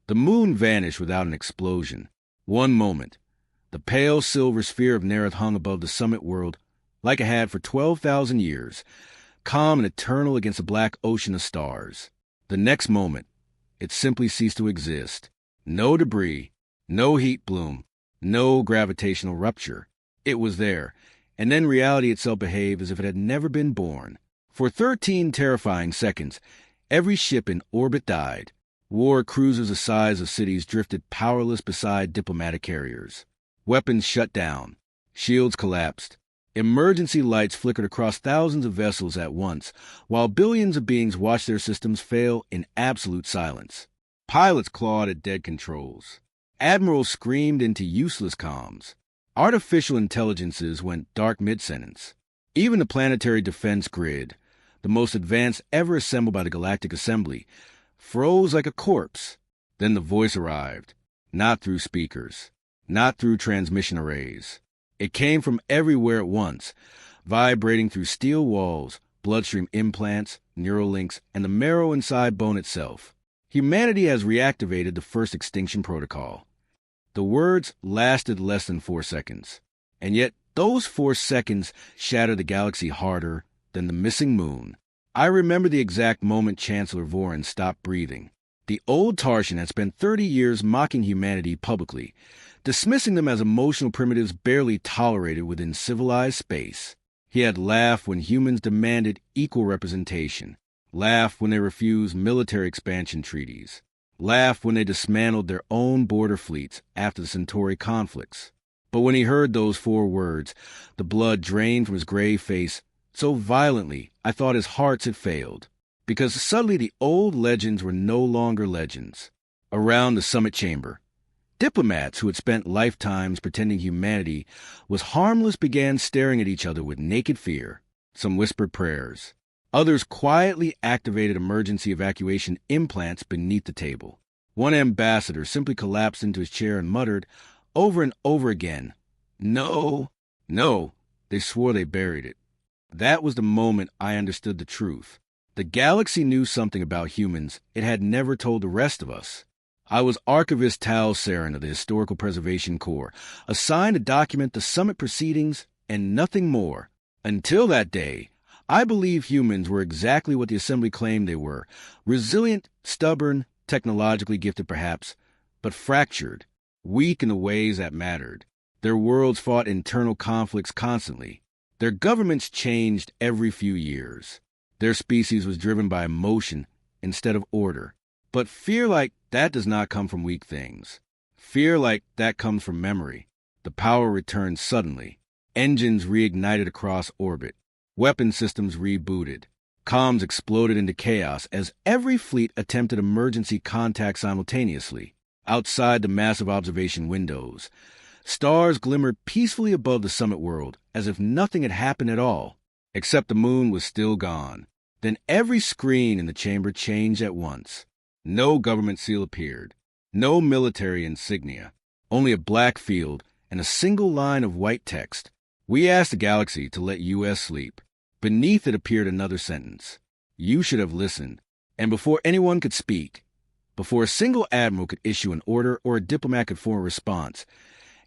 The moon vanished without an explosion. One moment, the pale silver sphere of Nerith hung above the summit world like it had for 12,000 years, calm and eternal against a black ocean of stars. The next moment, it simply ceased to exist. No debris, no heat bloom, no gravitational rupture. It was there, and then reality itself behaved as if it had never been born. For 13 terrifying seconds, every ship in orbit died. War cruisers the size of cities drifted powerless beside diplomatic carriers. Weapons shut down. Shields collapsed. Emergency lights flickered across thousands of vessels at once, while billions of beings watched their systems fail in absolute silence. Pilots clawed at dead controls. Admirals screamed into useless comms. Artificial intelligences went dark mid-sentence. Even the planetary defense grid, the most advanced ever assembled by the Galactic Assembly, froze like a corpse. Then the voice arrived, not through speakers, not through transmission arrays. It came from everywhere at once, vibrating through steel walls, bloodstream implants, neural links, and the marrow inside bone itself. Humanity has reactivated the first Extinction Protocol. The words lasted less than 4 seconds, and yet those 4 seconds shattered the galaxy harder than the missing moon. I remember the exact moment Chancellor Vorin stopped breathing. The old Tarshan had spent 30 years mocking humanity publicly, dismissing them as emotional primitives barely tolerated within civilized space. He had laughed when humans demanded equal representation, laughed when they refused military expansion treaties, laughed when they dismantled their own border fleets after the Centauri conflicts. But when he heard those 4 words, the blood drained from his gray face so violently I thought his heart had failed, because suddenly the old legends were no longer legends. Around the summit chamber, diplomats who had spent lifetimes pretending humanity was harmless began staring at each other with naked fear. Some whispered prayers. Others quietly activated emergency evacuation implants beneath the table. One ambassador simply collapsed into his chair and muttered over and over again, "No, no." They swore they buried it. That was the moment I understood the truth. The galaxy knew something about humans it had never told the rest of us. I was Archivist Tal Serrin of the Historical Preservation Corps, assigned to document the summit proceedings and nothing more. Until that day, I believed humans were exactly what the Assembly claimed they were: resilient, stubborn, technologically gifted perhaps, but fractured, weak in the ways that mattered. Their worlds fought internal conflicts constantly. Their governments changed every few years. Their species was driven by emotion instead of order. But fear like that does not come from weak things. Fear like that comes from memory. The power returned suddenly. Engines reignited across orbit. Weapon systems rebooted. Comms exploded into chaos as every fleet attempted emergency contact simultaneously. Outside the massive observation windows, stars glimmered peacefully above the summit world as if nothing had happened at all, except the moon was still gone. Then every screen in the chamber changed at once. No government seal appeared, no military insignia, only a black field and a single line of white text. "We asked the galaxy to let U.S. sleep." Beneath it appeared another sentence. "You should have listened." And before anyone could speak, before a single admiral could issue an order or a diplomat could form a response,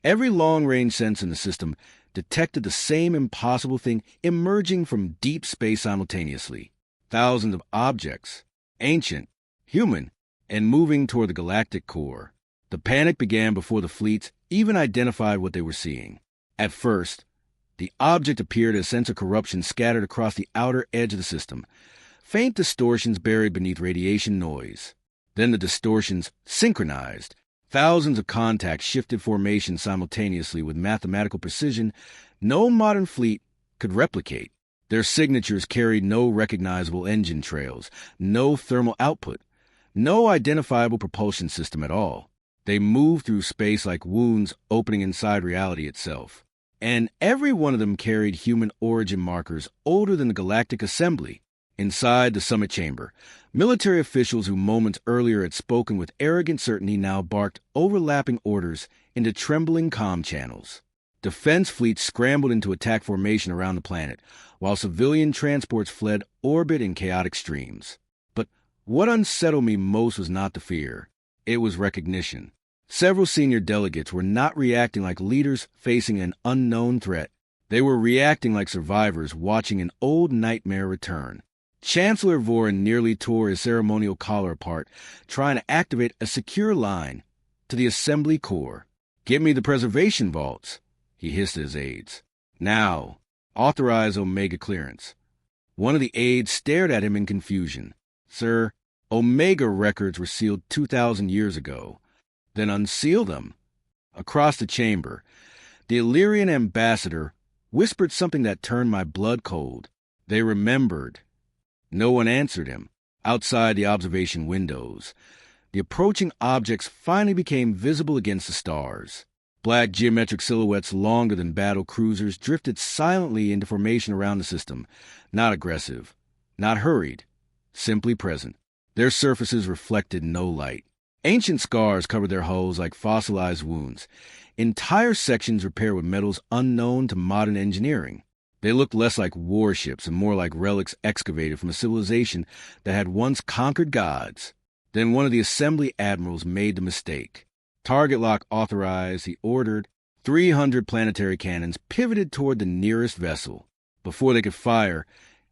every long-range sense in the system detected the same impossible thing emerging from deep space simultaneously. Thousands of objects, ancient, human, and moving toward the galactic core. The panic began before the fleets even identified what they were seeing. At first, the object appeared as a sense of corruption scattered across the outer edge of the system, faint distortions buried beneath radiation noise. Then the distortions synchronized. Thousands of contacts shifted formation simultaneously with mathematical precision no modern fleet could replicate. Their signatures carried no recognizable engine trails, no thermal output, no identifiable propulsion system at all. They moved through space like wounds opening inside reality itself. And every one of them carried human origin markers older than the Galactic Assembly. Inside the summit chamber, military officials who moments earlier had spoken with arrogant certainty now barked overlapping orders into trembling comm channels. Defense fleets scrambled into attack formation around the planet, while civilian transports fled orbit in chaotic streams. But what unsettled me most was not the fear. It was recognition. Several senior delegates were not reacting like leaders facing an unknown threat. They were reacting like survivors watching an old nightmare return. Chancellor Vorin nearly tore his ceremonial collar apart, trying to activate a secure line to the assembly core. "Get me the preservation vaults," he hissed at his aides. "Now, authorize Omega clearance." One of the aides stared at him in confusion. "Sir, Omega records were sealed 2,000 years ago." "Then unseal them." Across the chamber, the Illyrian ambassador whispered something that turned my blood cold. They remembered. No one answered him. Outside the observation windows, the approaching objects finally became visible against the stars. Black geometric silhouettes longer than battle cruisers drifted silently into formation around the system, not aggressive, not hurried, simply present. Their surfaces reflected no light. Ancient scars covered their hulls like fossilized wounds, entire sections repaired with metals unknown to modern engineering. They looked less like warships and more like relics excavated from a civilization that had once conquered gods. Then one of the assembly admirals made the mistake. Target lock authorized, he ordered. 300 planetary cannons pivoted toward the nearest vessel. Before they could fire,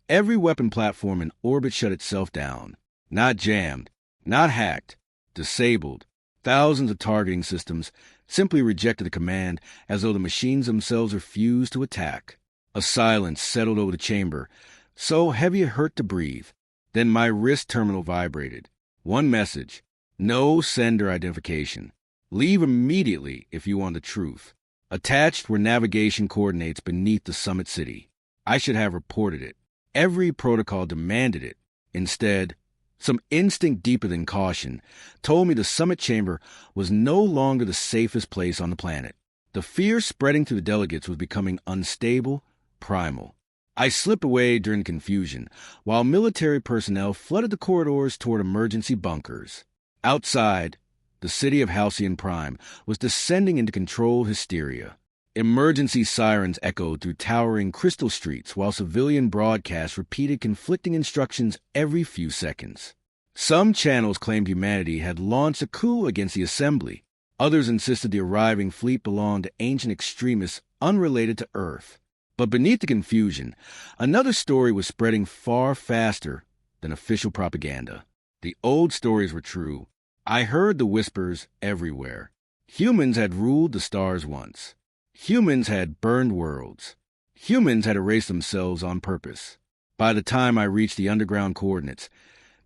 every weapon platform in orbit shut itself down. Not jammed, not hacked, disabled. Thousands of targeting systems simply rejected the command as though the machines themselves refused to attack. A silence settled over the chamber, so heavy it hurt to breathe. Then my wrist terminal vibrated. One message: no sender identification. Leave immediately if you want the truth. Attached were navigation coordinates beneath the summit city. I should have reported it. Every protocol demanded it. Instead, some instinct deeper than caution told me the summit chamber was no longer the safest place on the planet. The fear spreading through the delegates was becoming unstable, primal. I slipped away during confusion, while military personnel flooded the corridors toward emergency bunkers. Outside, the city of Halcyon Prime was descending into control hysteria. Emergency sirens echoed through towering crystal streets, while civilian broadcasts repeated conflicting instructions every few seconds. Some channels claimed humanity had launched a coup against the Assembly. Others insisted the arriving fleet belonged to ancient extremists unrelated to Earth. But beneath the confusion, another story was spreading far faster than official propaganda. The old stories were true. I heard the whispers everywhere. Humans had ruled the stars once. Humans had burned worlds. Humans had erased themselves on purpose. By the time I reached the underground coordinates,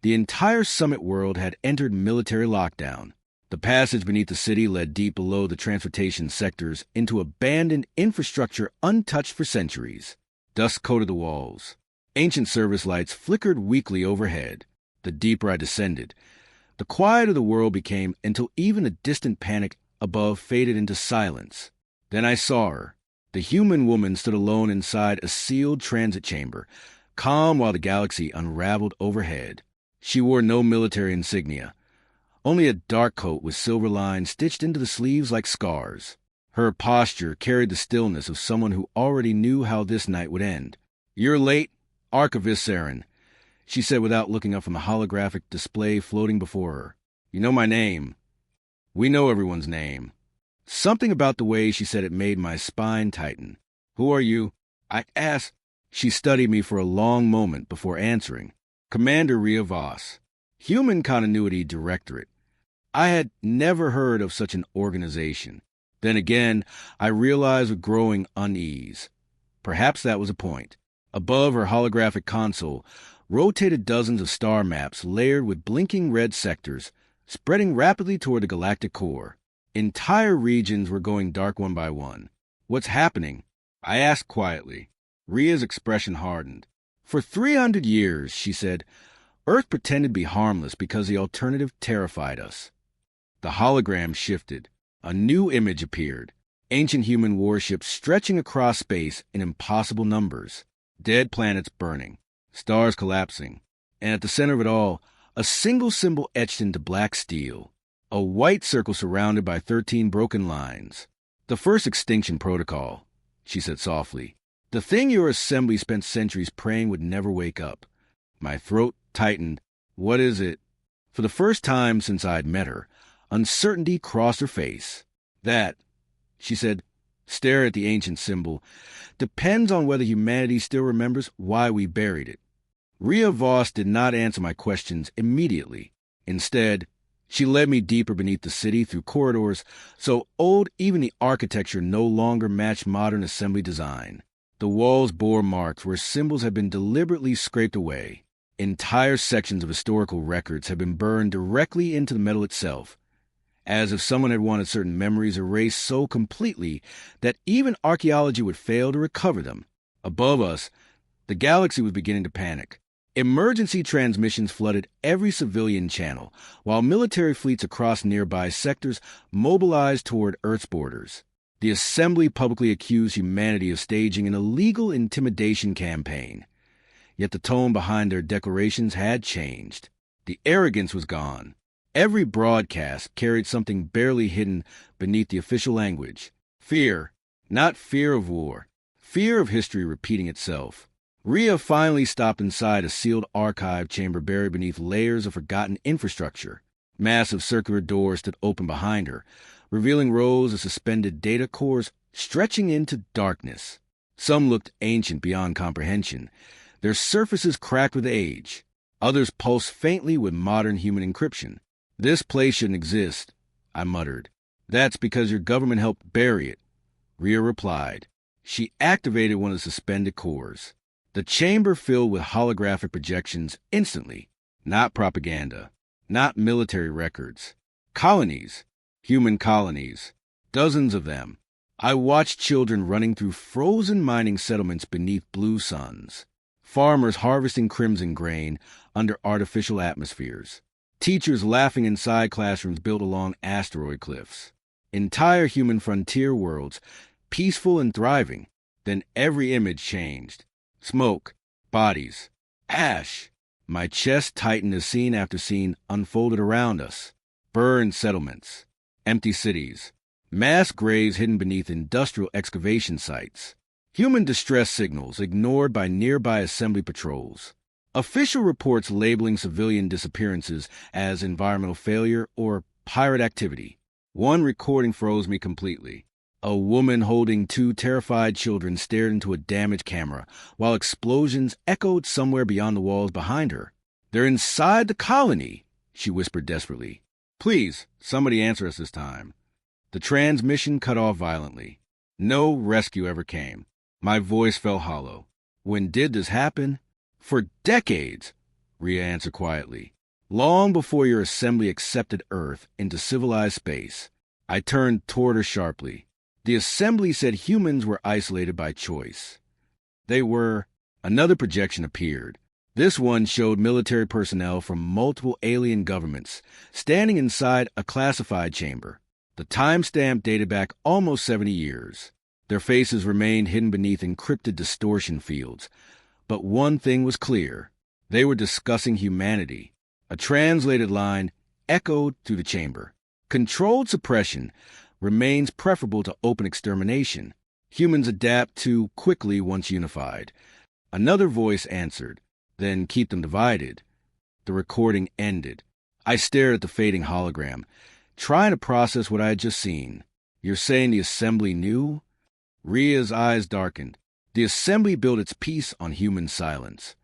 the entire summit world had entered military lockdown. The passage beneath the city led deep below the transportation sectors into abandoned infrastructure untouched for centuries. Dust coated the walls. Ancient service lights flickered weakly overhead. The deeper I descended, the quieter the world became until even the distant panic above faded into silence. Then I saw her. The human woman stood alone inside a sealed transit chamber, calm while the galaxy unraveled overhead. She wore no military insignia, only a dark coat with silver lines stitched into the sleeves like scars. Her posture carried the stillness of someone who already knew how this night would end. "You're late, Archivist Serrin," she said without looking up from the holographic display floating before her. "You know my name. We know everyone's name." Something about the way she said it made my spine tighten. "Who are you?" I asked. She studied me for a long moment before answering. "Commander Rhea Voss, Human Continuity Directorate." I had never heard of such an organization. Then again, I realized with growing unease. Perhaps that was a point. Above her holographic console rotated dozens of star maps layered with blinking red sectors, spreading rapidly toward the galactic core. Entire regions were going dark one by one. "What's happening?" I asked quietly. Rhea's expression hardened. "For 300 years," she said, "Earth pretended to be harmless because the alternative terrified us." The hologram shifted. A new image appeared. Ancient human warships stretching across space in impossible numbers. Dead planets burning. Stars collapsing. And at the center of it all, a single symbol etched into black steel. A white circle surrounded by 13 broken lines. "The first Extinction Protocol," she said softly. "The thing your assembly spent centuries praying would never wake up." My throat tightened. "What is it?" For the first time since I'd met her, Uncertainty crossed her face. That, she said, stare at the ancient symbol, depends on whether humanity still remembers why we buried it. Rhea Voss did not answer my questions immediately. Instead, she led me deeper beneath the city through corridors so old even the architecture no longer matched modern assembly design. The walls bore marks where symbols had been deliberately scraped away. Entire sections of historical records had been burned directly into the metal itself, as if someone had wanted certain memories erased so completely that even archaeology would fail to recover them. Above us, the galaxy was beginning to panic. Emergency transmissions flooded every civilian channel, while military fleets across nearby sectors mobilized toward Earth's borders. The Assembly publicly accused humanity of staging an illegal intimidation campaign. Yet the tone behind their declarations had changed. The arrogance was gone. Every broadcast carried something barely hidden beneath the official language. Fear, not fear of war. Fear of history repeating itself. Rhea finally stopped inside a sealed archive chamber buried beneath layers of forgotten infrastructure. Massive circular doors stood open behind her, revealing rows of suspended data cores stretching into darkness. Some looked ancient beyond comprehension, their surfaces cracked with age. Others pulsed faintly with modern human encryption. "This place shouldn't exist," I muttered. "That's because your government helped bury it," Rhea replied. She activated one of the suspended cores. The chamber filled with holographic projections instantly. Not propaganda, not military records. Colonies, human colonies, dozens of them. I watched children running through frozen mining settlements beneath blue suns. Farmers harvesting crimson grain under artificial atmospheres. Teachers laughing inside classrooms built along asteroid cliffs. Entire human frontier worlds, peaceful and thriving. Then every image changed. Smoke, bodies, ash. My chest tightened as scene after scene unfolded around us. Burned settlements, empty cities, mass graves hidden beneath industrial excavation sites. Human distress signals ignored by nearby assembly patrols. Official reports labeling civilian disappearances as environmental failure or pirate activity. One recording froze me completely. A woman holding two terrified children stared into a damaged camera, while explosions echoed somewhere beyond the walls behind her. "They're inside the colony," she whispered desperately. "Please, somebody answer us this time." The transmission cut off violently. No rescue ever came. My voice fell hollow. "When did this happen?" "For decades," Rhea answered quietly. "Long before your assembly accepted Earth into civilized space." I turned toward her sharply. The assembly said humans were isolated by choice. They were. Another projection appeared. This one showed military personnel from multiple alien governments standing inside a classified chamber. The timestamp dated back almost 70 years. Their faces remained hidden beneath encrypted distortion fields. But one thing was clear. They were discussing humanity. A translated line echoed through the chamber. "Controlled suppression remains preferable to open extermination. Humans adapt too quickly once unified." Another voice answered. "Then keep them divided." The recording ended. I stared at the fading hologram, trying to process what I had just seen. "You're saying the assembly knew?" Rhea's eyes darkened. The assembly built its peace on human silence.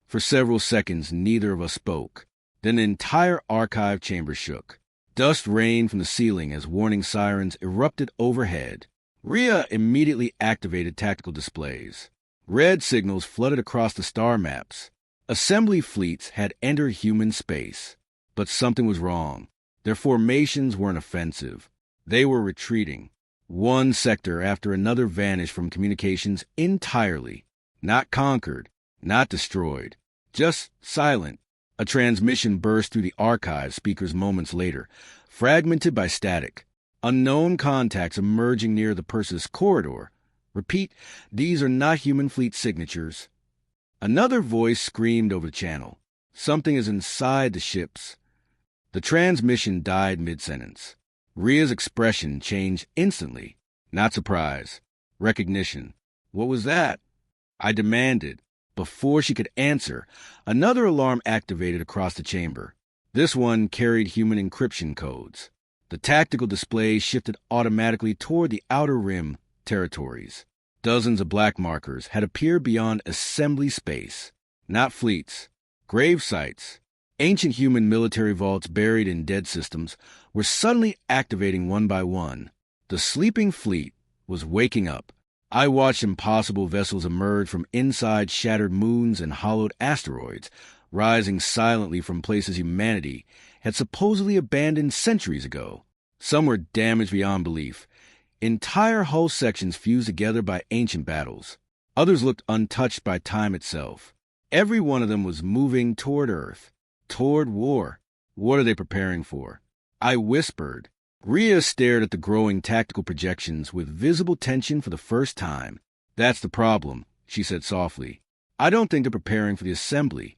For several seconds, neither of us spoke. Then the entire archive chamber shook. Dust rained from the ceiling as warning sirens erupted overhead. Rhea immediately activated tactical displays. Red signals flooded across the star maps. Assembly fleets had entered human space. But something was wrong. Their formations weren't offensive. They were retreating. One sector after another vanished from communications entirely. Not conquered, not destroyed, just silent. A transmission burst through the archive speakers moments later, fragmented by static. Unknown contacts emerging near the Persis corridor. "Repeat, these are not human fleet signatures." Another voice screamed over the channel. "Something is inside the ships." The transmission died mid-sentence. Rhea's expression changed instantly. Not surprise. Recognition. "What was that?" I demanded. Before she could answer, another alarm activated across the chamber. This one carried human encryption codes. The tactical displays shifted automatically toward the outer rim territories. Dozens of black markers had appeared beyond assembly space. Not fleets, grave sites. Ancient human military vaults buried in dead systems were suddenly activating one by one. The sleeping fleet was waking up. I watched impossible vessels emerge from inside shattered moons and hollowed asteroids, rising silently from places humanity had supposedly abandoned centuries ago. Some were damaged beyond belief. Entire hull sections fused together by ancient battles. Others looked untouched by time itself. Every one of them was moving toward Earth, toward war. What are they preparing for? I whispered. Rhea stared at the growing tactical projections with visible tension for the first time. That's the problem, she said softly. I don't think they're preparing for the assembly.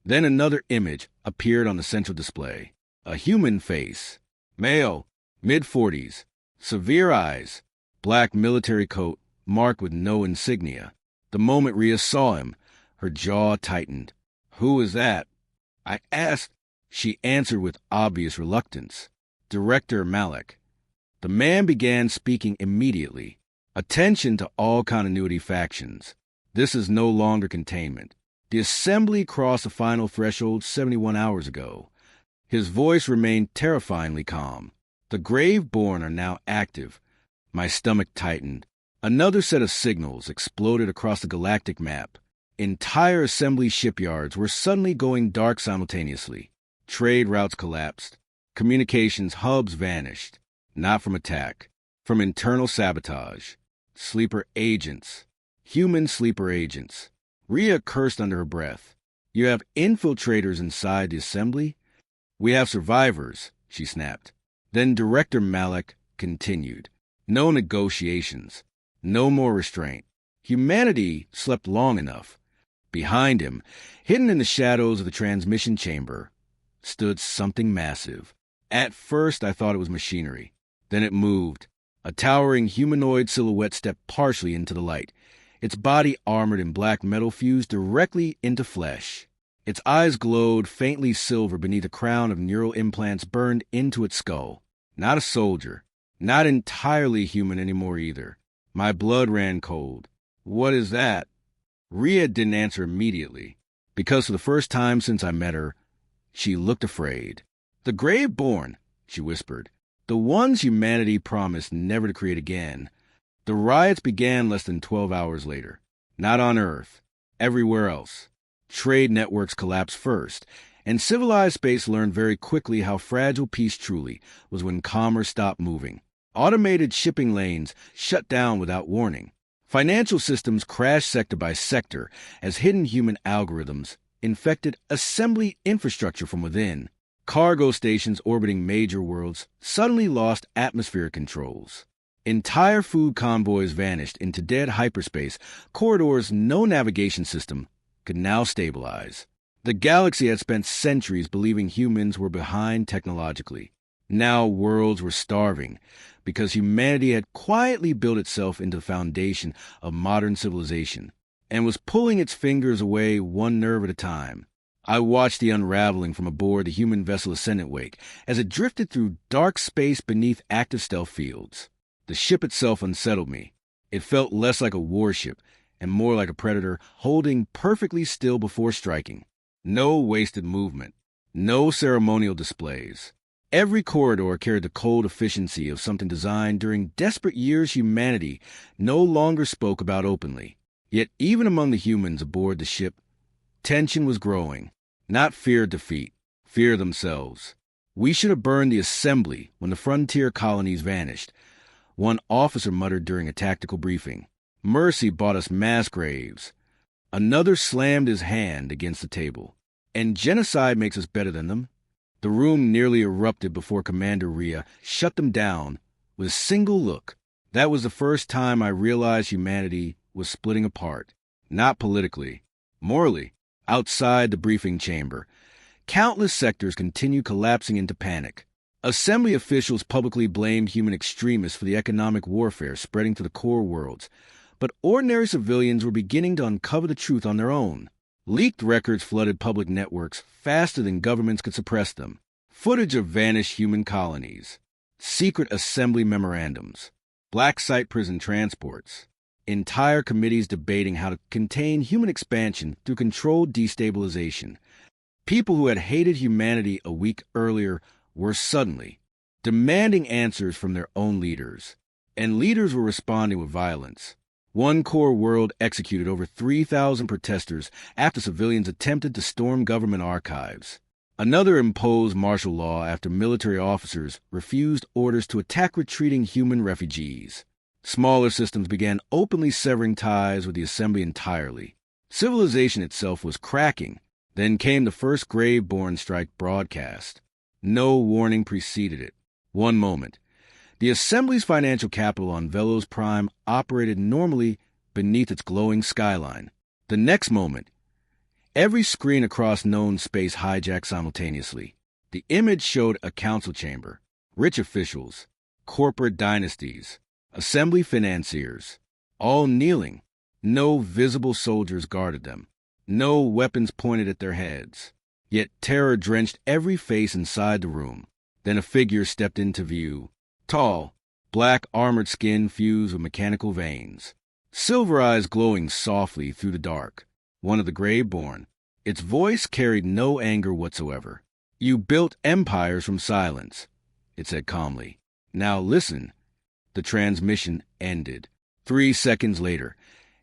Then another image appeared on the central display. A human face. Male, mid-40s, severe eyes, black military coat marked with no insignia. The moment Rhea saw him, her jaw tightened. Who is that? I asked. She answered with obvious reluctance. Director Malik. The man began speaking immediately. Attention to all continuity factions. This is no longer containment. The assembly crossed the final threshold 71 hours ago. His voice remained terrifyingly calm. The grave-born are now active. My stomach tightened. Another set of signals exploded across the galactic map. Entire assembly shipyards were suddenly going dark simultaneously. Trade routes collapsed. Communications hubs vanished. Not from attack, from internal sabotage. Sleeper agents. Human sleeper agents. Rhea cursed under her breath. You have infiltrators inside the assembly? We have survivors, she snapped. Then Director Malik continued. No negotiations. No more restraint. Humanity slept long enough. Behind him, hidden in the shadows of the transmission chamber, stood something massive. At first, I thought it was machinery. Then it moved. A towering humanoid silhouette stepped partially into the light. Its body armored in black metal fused directly into flesh. Its eyes glowed faintly silver beneath a crown of neural implants burned into its skull. Not a soldier. Not entirely human anymore either. My blood ran cold. What is that? Rhea didn't answer immediately, because for the first time since I met her, she looked afraid. The grave-born, she whispered. The ones humanity promised never to create again. The riots began less than 12 hours later. Not on Earth. Everywhere else. Trade networks collapsed first, and civilized space learned very quickly how fragile peace truly was when commerce stopped moving. Automated shipping lanes shut down without warning. Financial systems crashed sector by sector as hidden human algorithms infected assembly infrastructure from within. Cargo stations orbiting major worlds suddenly lost atmospheric controls. Entire food convoys vanished into dead hyperspace corridors no navigation system could now stabilize. The galaxy had spent centuries believing humans were behind technologically. Now worlds were starving because humanity had quietly built itself into the foundation of modern civilization and was pulling its fingers away one nerve at a time. I watched the unraveling from aboard the human vessel Ascendant Wake as it drifted through dark space beneath active stealth fields. The ship itself unsettled me. It felt less like a warship and more like a predator holding perfectly still before striking. No wasted movement. No ceremonial displays. Every corridor carried the cold efficiency of something designed during desperate years humanity no longer spoke about openly. Yet even among the humans aboard the ship, tension was growing. Not fear of defeat, fear themselves. We should have burned the assembly when the frontier colonies vanished, one officer muttered during a tactical briefing. Mercy bought us mass graves. Another slammed his hand against the table. And genocide makes us better than them. The room nearly erupted before Commander Rhea shut them down with a single look. That was the first time I realized humanity was splitting apart. Not politically, morally. Outside the briefing chamber, countless sectors continued collapsing into panic. Assembly officials publicly blamed human extremists for the economic warfare spreading to the core worlds, but ordinary civilians were beginning to uncover the truth on their own. Leaked records flooded public networks faster than governments could suppress them. Footage of vanished human colonies. secret assembly memorandums, black site prison transports, entire committees debating how to contain human expansion through controlled destabilization. People who had hated humanity a week earlier were suddenly demanding answers from their own leaders, and leaders were responding with violence. One core world executed over 3,000 protesters after civilians attempted to storm government archives. Another imposed martial law after military officers refused orders to attack retreating human refugees. Smaller systems began openly severing ties with the assembly entirely. Civilization itself was cracking. Then came the first grave-born strike broadcast. No warning preceded it. One moment, the Assembly's financial capital on Velos Prime operated normally beneath its glowing skyline. The next moment, every screen across known space hijacked simultaneously. The image showed a council chamber, rich officials, corporate dynasties, Assembly financiers, all kneeling. No visible soldiers guarded them. No weapons pointed at their heads. Yet terror drenched every face inside the room. Then a figure stepped into view. Tall, black armored skin fused with mechanical veins. Silver eyes glowing softly through the dark. One of the grave-born. Its voice carried no anger whatsoever. "You built empires from silence," it said calmly. "Now listen." The transmission ended. 3 seconds later,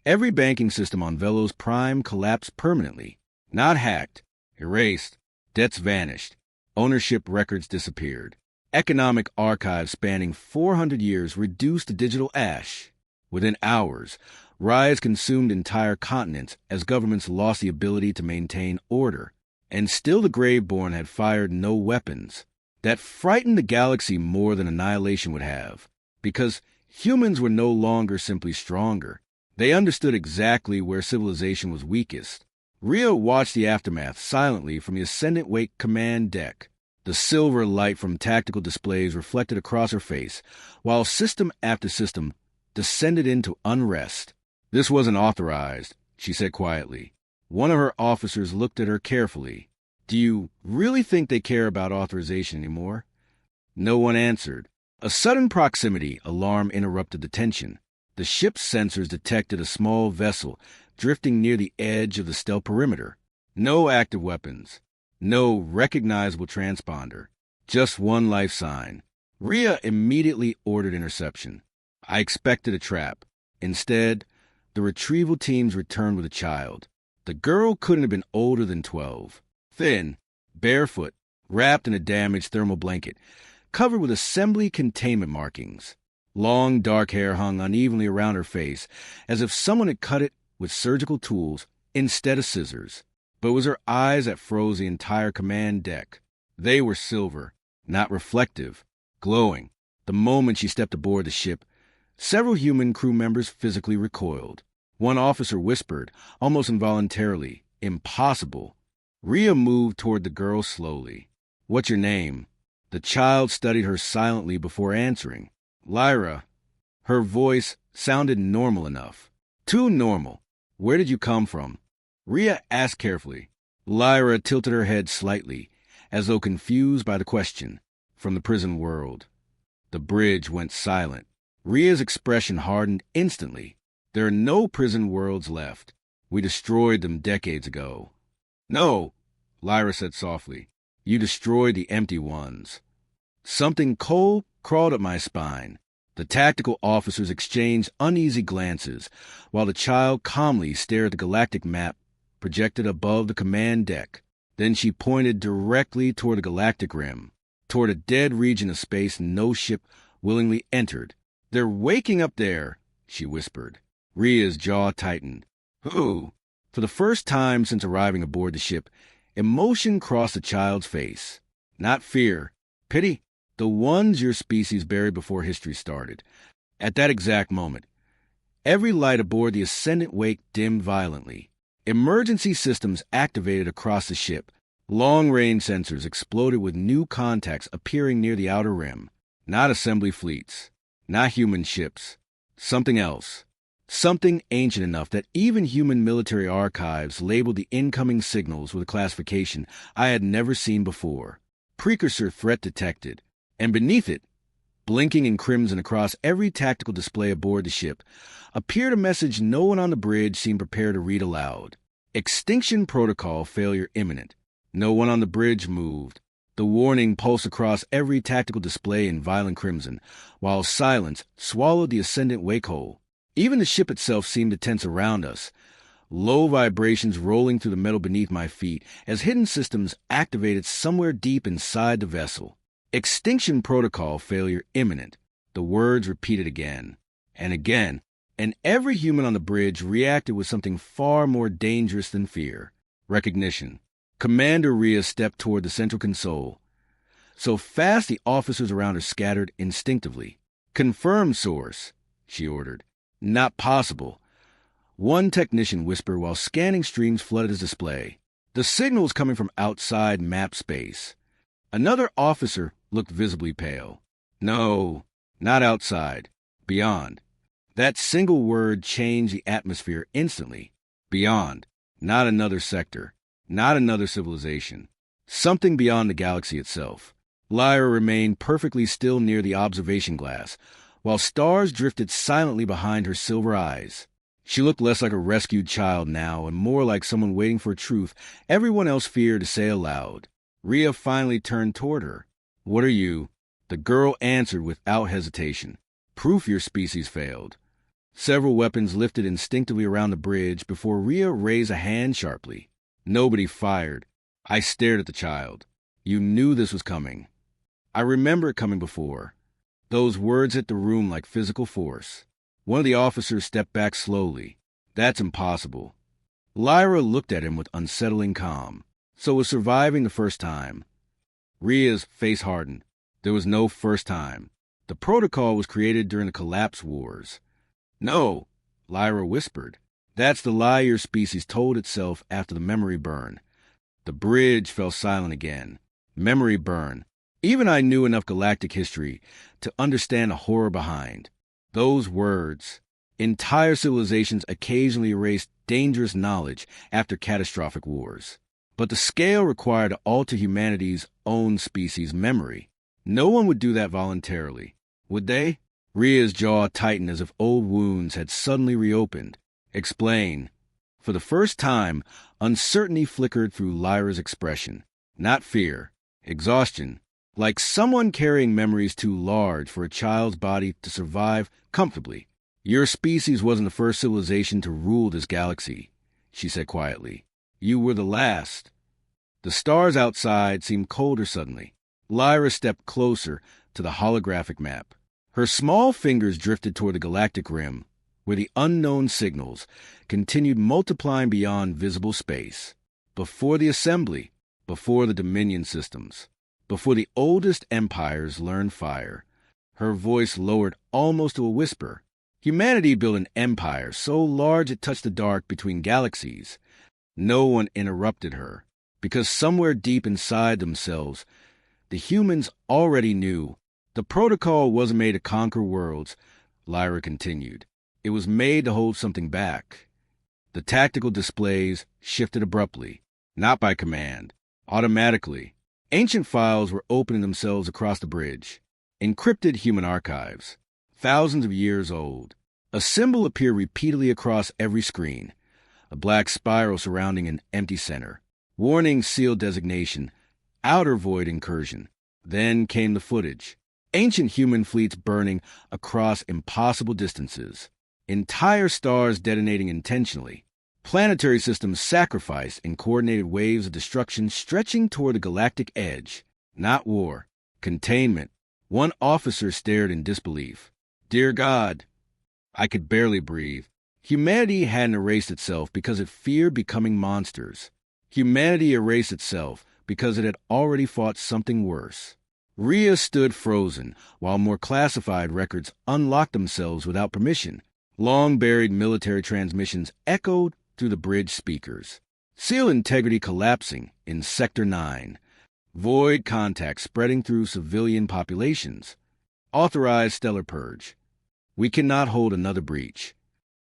every banking system on Velos Prime collapsed permanently. Not hacked, erased, debts vanished, ownership records disappeared. Economic archives spanning 400 years reduced to digital ash. Within hours, riots consumed entire continents as governments lost the ability to maintain order. And still the Graveborn had fired no weapons. That frightened the galaxy more than annihilation would have, because humans were no longer simply stronger. They understood exactly where civilization was weakest. Rhea watched the aftermath silently from the Ascendant Wake command deck. The silver light from tactical displays reflected across her face, while system after system descended into unrest. "This wasn't authorized," she said quietly. One of her officers looked at her carefully. "Do you really think they care about authorization anymore?" No one answered. A sudden proximity alarm interrupted the tension. The ship's sensors detected a small vessel drifting near the edge of the stealth perimeter. No active weapons. No recognizable transponder. Just one life sign. Rhea immediately ordered interception. I expected a trap. Instead, the retrieval teams returned with a child. The girl couldn't have been older than 12. Thin, barefoot, wrapped in a damaged thermal blanket, covered with assembly containment markings. Long, dark hair hung unevenly around her face, as if someone had cut it with surgical tools instead of scissors. But it was her eyes that froze the entire command deck. They were silver, not reflective, glowing. The moment she stepped aboard the ship, several human crew members physically recoiled. One officer whispered, almost involuntarily, "Impossible." Rhea moved toward the girl slowly. "What's your name?" The child studied her silently before answering. "Lyra." Her voice sounded normal enough. Too normal. "Where did you come from?" Rhea asked carefully. Lyra tilted her head slightly, as though confused by the question. "From the prison world." The bridge went silent. Rhea's expression hardened instantly. "There are no prison worlds left. We destroyed them decades ago." "No," Lyra said softly. "You destroyed the empty ones." Something cold crawled up my spine. The tactical officers exchanged uneasy glances, while the child calmly stared at the galactic map projected above the command deck. Then she pointed directly toward the galactic rim, toward a dead region of space no ship willingly entered. "They're waking up there," she whispered. Rhea's jaw tightened. "Who?" For the first time since arriving aboard the ship, emotion crossed the child's face. Not fear, pity. The ones your species buried before history started. At that exact moment, every light aboard the Ascendant Wake dimmed violently. Emergency systems activated across the ship. Long-range sensors exploded with new contacts appearing near the outer rim. Not assembly fleets. Not human ships. Something else. Something ancient enough that even human military archives labeled the incoming signals with a classification I had never seen before. Precursor threat detected. And beneath it, Blinking in crimson across every tactical display aboard the ship, appeared a message no one on the bridge seemed prepared to read aloud. Extinction Protocol failure imminent. No one on the bridge moved. The warning pulsed across every tactical display in violent crimson, while silence swallowed the ascendant wake hole. Even the ship itself seemed to tense around us, low vibrations rolling through the metal beneath my feet as hidden systems activated somewhere deep inside the vessel. Extinction Protocol failure imminent. The words repeated again and again, and every human on the bridge reacted with something far more dangerous than fear. Recognition. Commander Rhea stepped toward the central console. So fast the officers around her scattered instinctively. "Confirm source," she ordered. "Not possible." One technician whispered while scanning streams flooded his display. "The signal's coming from outside map space." Another officer looked visibly pale. "No, not outside. Beyond." That single word changed the atmosphere instantly. Beyond. Not another sector. Not another civilization. Something beyond the galaxy itself. Lyra remained perfectly still near the observation glass, while stars drifted silently behind her silver eyes. She looked less like a rescued child now and more like someone waiting for truth everyone else feared to say aloud. Rhea finally turned toward her. "What are you?" The girl answered without hesitation. "Proof your species failed." Several weapons lifted instinctively around the bridge before Rhea raised a hand sharply. Nobody fired. I stared at the child. "You knew this was coming." "I remember it coming before." Those words hit the room like physical force. One of the officers stepped back slowly. "That's impossible." Lyra looked at him with unsettling calm. "So was surviving the first time?" Rhea's face hardened. There was no first time. The protocol was created during the collapse wars. "No," Lyra whispered. "That's the lie your species told itself after the memory burn." The bridge fell silent again. Memory burn. Even I knew enough galactic history to understand the horror behind. Those words. Entire civilizations occasionally erased dangerous knowledge after catastrophic wars. But the scale required to alter humanity's own species' memory. No one would do that voluntarily. Would they? Rhea's jaw tightened as if old wounds had suddenly reopened. "Explain." For the first time, uncertainty flickered through Lyra's expression. Not fear. Exhaustion. Like someone carrying memories too large for a child's body to survive comfortably. "Your species wasn't the first civilization to rule this galaxy," she said quietly. "You were the last." The stars outside seemed colder suddenly. Lyra stepped closer to the holographic map. Her small fingers drifted toward the galactic rim, where the unknown signals continued multiplying beyond visible space. Before the assembly, before the Dominion systems, before the oldest empires learned fire. Her voice lowered almost to a whisper. Humanity built an empire so large it touched the dark between galaxies. No one interrupted her, because somewhere deep inside themselves, the humans already knew. The protocol wasn't made to conquer worlds, Lyra continued. It was made to hold something back. The tactical displays shifted abruptly, not by command, automatically. Ancient files were opening themselves across the bridge. Encrypted human archives, thousands of years old. A symbol appeared repeatedly across every screen, a black spiral surrounding an empty center. Warning sealed designation, outer void incursion. Then came the footage. Ancient human fleets burning across impossible distances. Entire stars detonating intentionally. Planetary systems sacrificed in coordinated waves of destruction stretching toward the galactic edge. Not war. Containment. One officer stared in disbelief. "Dear God." I could barely breathe. Humanity hadn't erased itself because it feared becoming monsters. Humanity erased itself because it had already fought something worse. Rhea stood frozen, while more classified records unlocked themselves without permission. Long-buried military transmissions echoed through the bridge speakers. Seal integrity collapsing in Sector 9. Void contact spreading through civilian populations. Authorized stellar purge. We cannot hold another breach.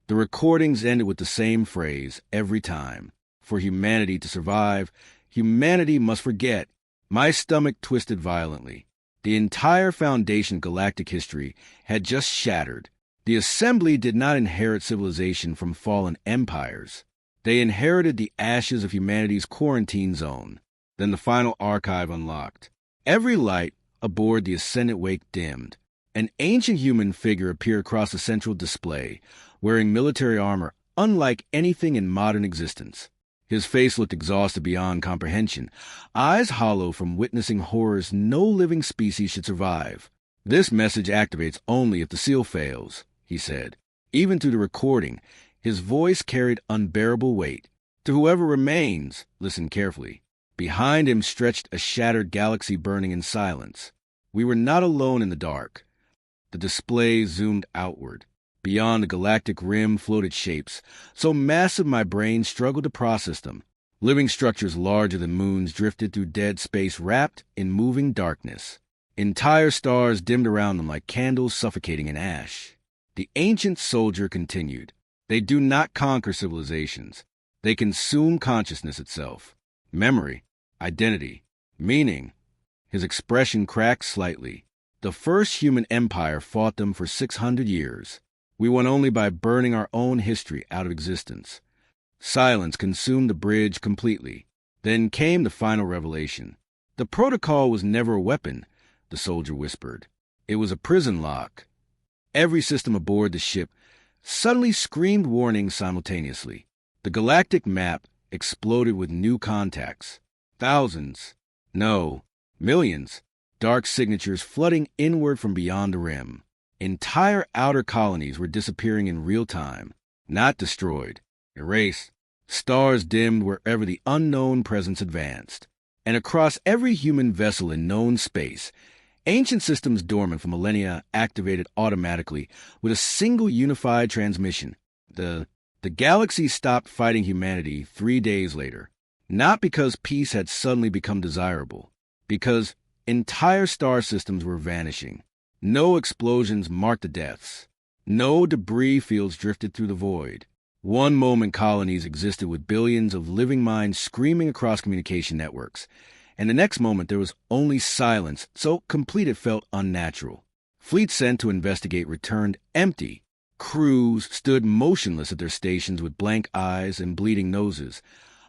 The recordings ended with the same phrase every time. For humanity to survive, humanity must forget. My stomach twisted violently. The entire foundation of galactic history had just shattered. The Assembly did not inherit civilization from fallen empires. They inherited the ashes of humanity's quarantine zone. Then the final archive unlocked. Every light aboard the Ascendant Wake dimmed. An ancient human figure appeared across the central display, wearing military armor unlike anything in modern existence. His face looked exhausted beyond comprehension, eyes hollow from witnessing horrors no living species should survive. "This message activates only if the seal fails," he said. Even through the recording, his voice carried unbearable weight. To whoever remains, listen carefully. Behind him stretched a shattered galaxy burning in silence. We were not alone in the dark. The display zoomed outward. Beyond the galactic rim floated shapes, so massive my brain struggled to process them. Living structures larger than moons drifted through dead space wrapped in moving darkness. Entire stars dimmed around them like candles suffocating in ash. The ancient soldier continued. "They do not conquer civilizations. They consume consciousness itself. Memory, identity, meaning." His expression cracked slightly. "The first human empire fought them for 600 years. We won only by burning our own history out of existence." Silence consumed the bridge completely. Then came the final revelation. "The protocol was never a weapon," the soldier whispered. "It was a prison lock." Every system aboard the ship suddenly screamed warnings simultaneously. The galactic map exploded with new contacts. Thousands, no, millions, dark signatures flooding inward from beyond the rim. Entire outer colonies were disappearing in real time, not destroyed, erased. Stars dimmed wherever the unknown presence advanced. And across every human vessel in known space, ancient systems dormant for millennia activated automatically with a single unified transmission. The galaxy stopped fighting humanity 3 days later, not because peace had suddenly become desirable, because entire star systems were vanishing. No explosions marked the deaths. No debris fields drifted through the void. One moment colonies existed with billions of living minds screaming across communication networks, and the next moment there was only silence, so complete it felt unnatural. Fleets sent to investigate returned empty. Crews stood motionless at their stations with blank eyes and bleeding noses,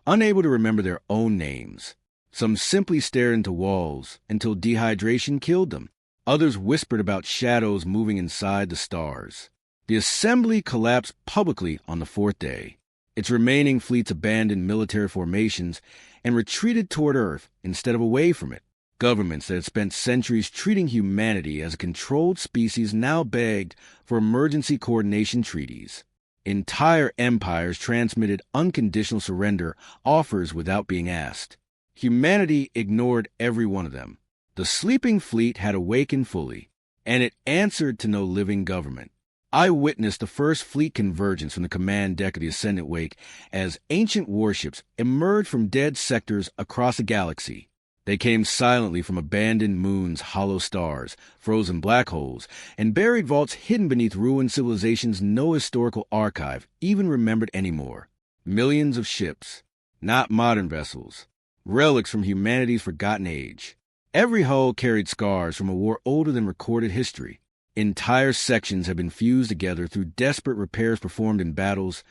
unable to remember their own names. Some simply stared into walls until dehydration killed them. Others whispered about shadows moving inside the stars. The Assembly collapsed publicly on the 4th day. Its remaining fleets abandoned military formations and retreated toward Earth instead of away from it. Governments that had spent centuries treating humanity as a controlled species now begged for emergency coordination treaties. Entire empires transmitted unconditional surrender offers without being asked. Humanity ignored every one of them. The sleeping fleet had awakened fully, and it answered to no living government. I witnessed the first fleet convergence from the command deck of the Ascendant Wake as ancient warships emerged from dead sectors across the galaxy. They came silently from abandoned moons, hollow stars, frozen black holes, and buried vaults hidden beneath ruined civilizations no historical archive even remembered anymore. Millions of ships, not modern vessels, relics from humanity's forgotten age. Every hull carried scars from a war older than recorded history. Entire sections had been fused together through desperate repairs performed in battles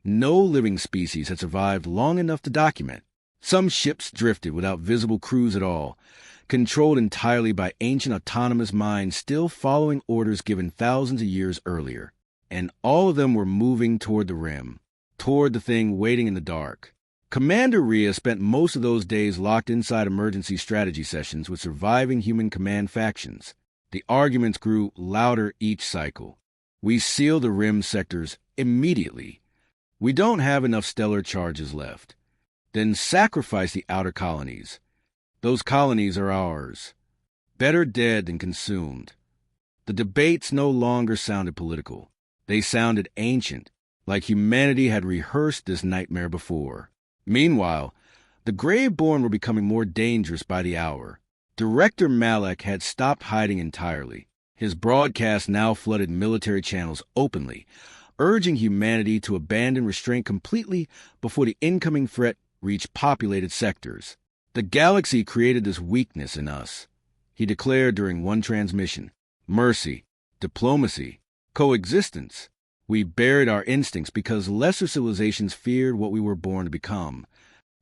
no living species had survived long enough to document. Some ships drifted without visible crews at all, controlled entirely by ancient autonomous minds still following orders given thousands of years earlier. And all of them were moving toward the rim, toward the thing waiting in the dark. Commander Rhea spent most of those days locked inside emergency strategy sessions with surviving human command factions. The arguments grew louder each cycle. "We seal the rim sectors immediately. We don't have enough stellar charges left. Then sacrifice the outer colonies. Those colonies are ours. Better dead than consumed." The debates no longer sounded political. They sounded ancient, like humanity had rehearsed this nightmare before. Meanwhile, the Graveborn were becoming more dangerous by the hour. Director Malak had stopped hiding entirely. His broadcast now flooded military channels openly, urging humanity to abandon restraint completely before the incoming threat reached populated sectors. The galaxy created this weakness in us. he declared during one transmission. Mercy, diplomacy, coexistence. We buried our instincts because lesser civilizations feared what we were born to become.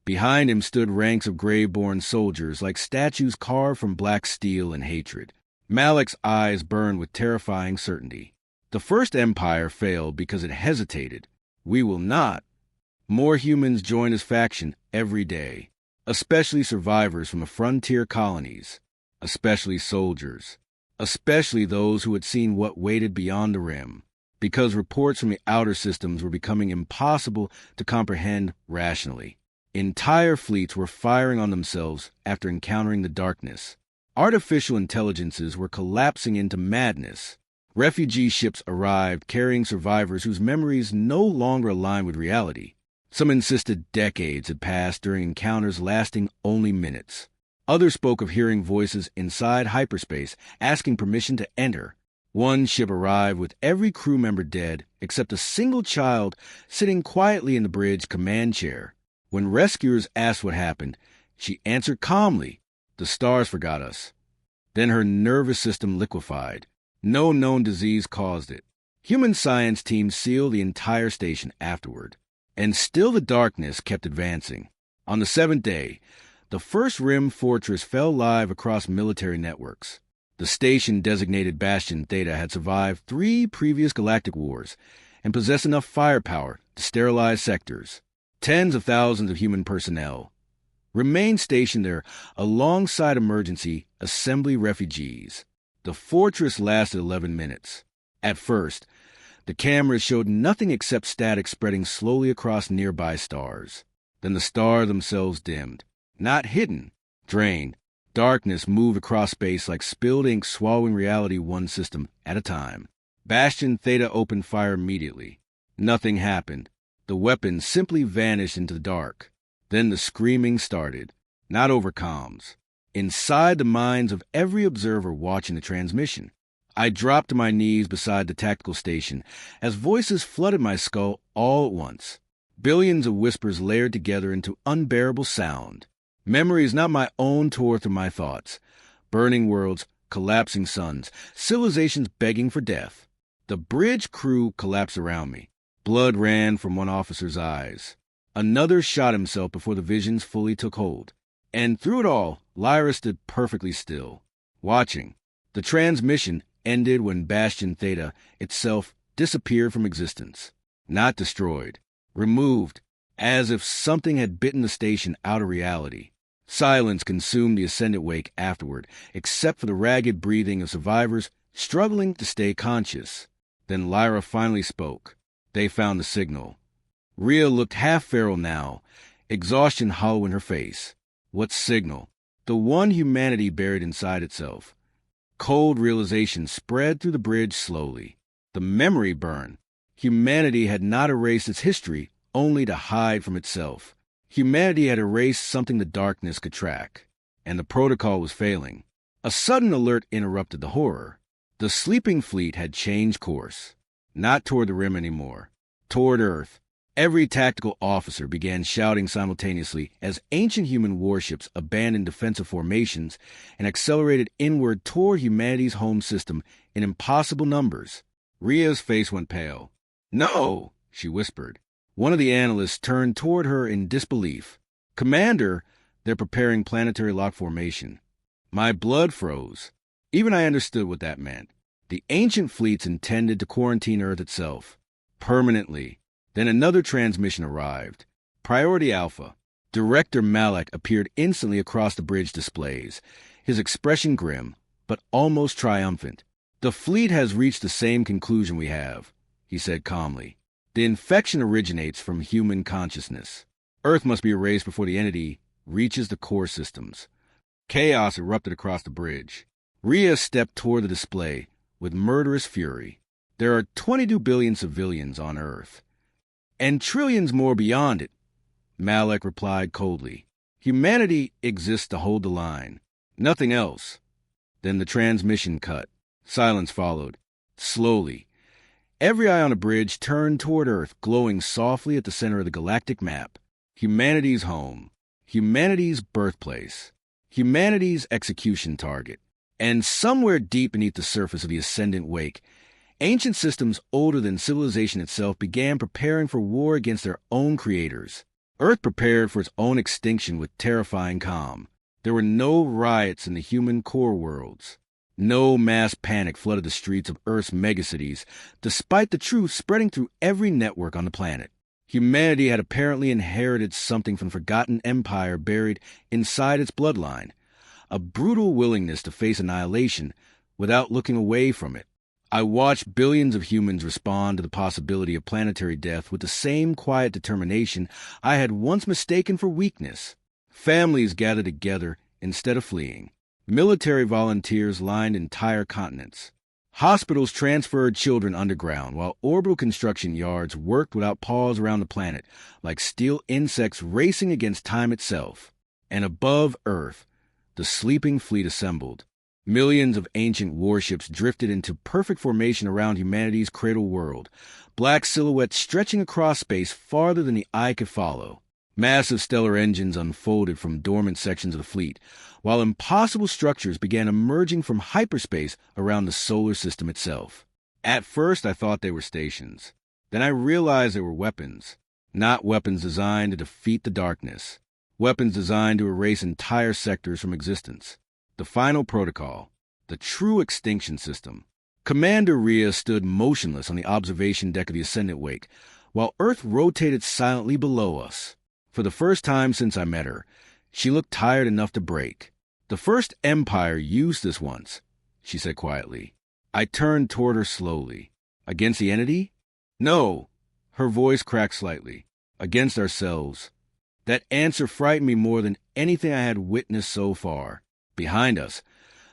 Behind him stood ranks of grave-born soldiers like statues carved from black steel and hatred. Malek's eyes burned with terrifying certainty. The First Empire failed because it hesitated. We will not. More humans join his faction every day, especially survivors from the frontier colonies, especially soldiers, especially those who had seen what waited beyond the rim, because reports from the outer systems were becoming impossible to comprehend rationally. Entire fleets were firing on themselves after encountering the darkness. Artificial intelligences were collapsing into madness. Refugee ships arrived carrying survivors whose memories no longer aligned with reality. Some insisted decades had passed during encounters lasting only minutes. Others spoke of hearing voices inside hyperspace asking permission to enter. One ship arrived with every crew member dead except a single child sitting quietly in the bridge command chair. When rescuers asked what happened, she answered calmly, "The stars forgot us." Then her nervous system liquefied. No known disease caused it. Human science teams sealed the entire station afterward. And still the darkness kept advancing. On the 7th day, the first Rim fortress fell live across military networks. The station designated Bastion Theta had survived 3 previous galactic wars and possessed enough firepower to sterilize sectors. Tens of thousands of human personnel remained stationed there alongside emergency assembly refugees. The fortress lasted 11 minutes. At first, the cameras showed nothing except static spreading slowly across nearby stars. Then the stars themselves dimmed. Not hidden, drained. Darkness moved across space like spilled ink swallowing reality one system at a time. Bastion Theta opened fire immediately. Nothing happened. The weapons simply vanished into the dark. Then the screaming started, not over comms, inside the minds of every observer watching the transmission. I dropped to my knees beside the tactical station as voices flooded my skull all at once. Billions of whispers layered together into unbearable sound. Memories not my own tore through my thoughts. Burning worlds, collapsing suns, civilizations begging for death. The bridge crew collapsed around me. Blood ran from one officer's eyes. Another shot himself before the visions fully took hold. And through it all, Lyra stood perfectly still, watching. The transmission ended when Bastion Theta itself disappeared from existence. Not destroyed. Removed, as if something had bitten the station out of reality. Silence consumed the ascendant wake afterward, except for the ragged breathing of survivors struggling to stay conscious. Then Lyra finally spoke. They found the signal. Rhea looked half feral now, exhaustion hollow in her face. What signal? The one humanity buried inside itself. Cold realization spread through the bridge slowly. The memory burn. Humanity had not erased its history, only to hide from itself. Humanity had erased something the darkness could track. And the protocol was failing. A sudden alert interrupted the horror. The sleeping fleet had changed course. Not toward the rim anymore. Toward Earth. Every tactical officer began shouting simultaneously as ancient human warships abandoned defensive formations and accelerated inward toward humanity's home system in impossible numbers. Rhea's face went pale. "No," she whispered. One of the analysts turned toward her in disbelief. "Commander, they're preparing planetary lock formation." My blood froze. Even I understood what that meant. The ancient fleets intended to quarantine Earth itself. Permanently. Then another transmission arrived. Priority Alpha. Director Malek appeared instantly across the bridge displays, his expression grim, but almost triumphant. "The fleet has reached the same conclusion we have," he said calmly. "The infection originates from human consciousness. Earth must be erased before the entity reaches the core systems." Chaos erupted across the bridge. Rhea stepped toward the display with murderous fury. "There are 22 billion civilians on Earth. And trillions more beyond it," Malek replied coldly. "Humanity exists to hold the line. Nothing else." Then the transmission cut. Silence followed. Slowly. Every eye on the bridge turned toward Earth, glowing softly at the center of the galactic map. Humanity's home. Humanity's birthplace. Humanity's execution target. And somewhere deep beneath the surface of the ascendant wake, ancient systems older than civilization itself began preparing for war against their own creators. Earth prepared for its own extinction with terrifying calm. There were no riots in the human core worlds. No mass panic flooded the streets of Earth's megacities, despite the truth spreading through every network on the planet. Humanity had apparently inherited something from the forgotten empire buried inside its bloodline, a brutal willingness to face annihilation without looking away from it. I watched billions of humans respond to the possibility of planetary death with the same quiet determination I had once mistaken for weakness. Families gathered together instead of fleeing. Military volunteers lined entire continents. Hospitals transferred children underground, while orbital construction yards worked without pause around the planet, like steel insects racing against time itself. And above Earth, the sleeping fleet assembled. Millions of ancient warships drifted into perfect formation around humanity's cradle world, black silhouettes stretching across space farther than the eye could follow. Massive stellar engines unfolded from dormant sections of the fleet, while impossible structures began emerging from hyperspace around the solar system itself. At first, I thought they were stations. Then I realized they were weapons. Not weapons designed to defeat the darkness. Weapons designed to erase entire sectors from existence. The final protocol. The true extinction system. Commander Rhea stood motionless on the observation deck of the Ascendant Wake, while Earth rotated silently below us. For the first time since I met her, she looked tired enough to break. "The First Empire used this once," she said quietly. I turned toward her slowly. "Against the entity?" "No." Her voice cracked slightly. "Against ourselves." That answer frightened me more than anything I had witnessed so far. Behind us,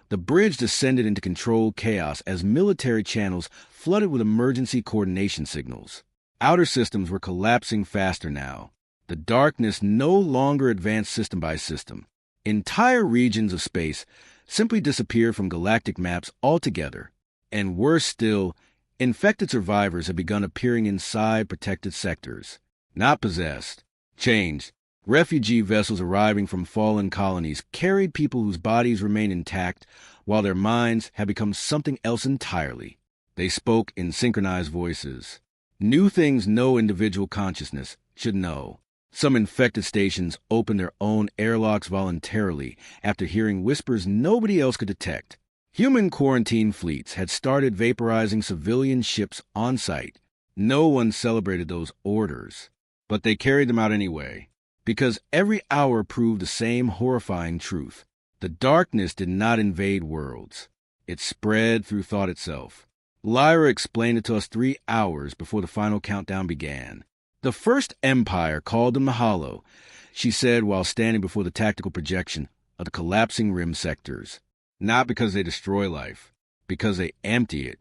the bridge descended into controlled chaos as military channels flooded with emergency coordination signals. Outer systems were collapsing faster now. The darkness no longer advanced system by system. Entire regions of space simply disappeared from galactic maps altogether. And worse still, infected survivors had begun appearing inside protected sectors. Not possessed. Changed. Refugee vessels arriving from fallen colonies carried people whose bodies remained intact, while their minds had become something else entirely. They spoke in synchronized voices. New things no individual consciousness should know. Some infected stations opened their own airlocks voluntarily after hearing whispers nobody else could detect. Human quarantine fleets had started vaporizing civilian ships on site. No one celebrated those orders, but they carried them out anyway, because every hour proved the same horrifying truth. The darkness did not invade worlds. It spread through thought itself. Lyra explained it to us 3 hours before the final countdown began. "The First Empire called them the Hollow," she said while standing before the tactical projection of the collapsing rim sectors. "Not because they destroy life, because they empty it."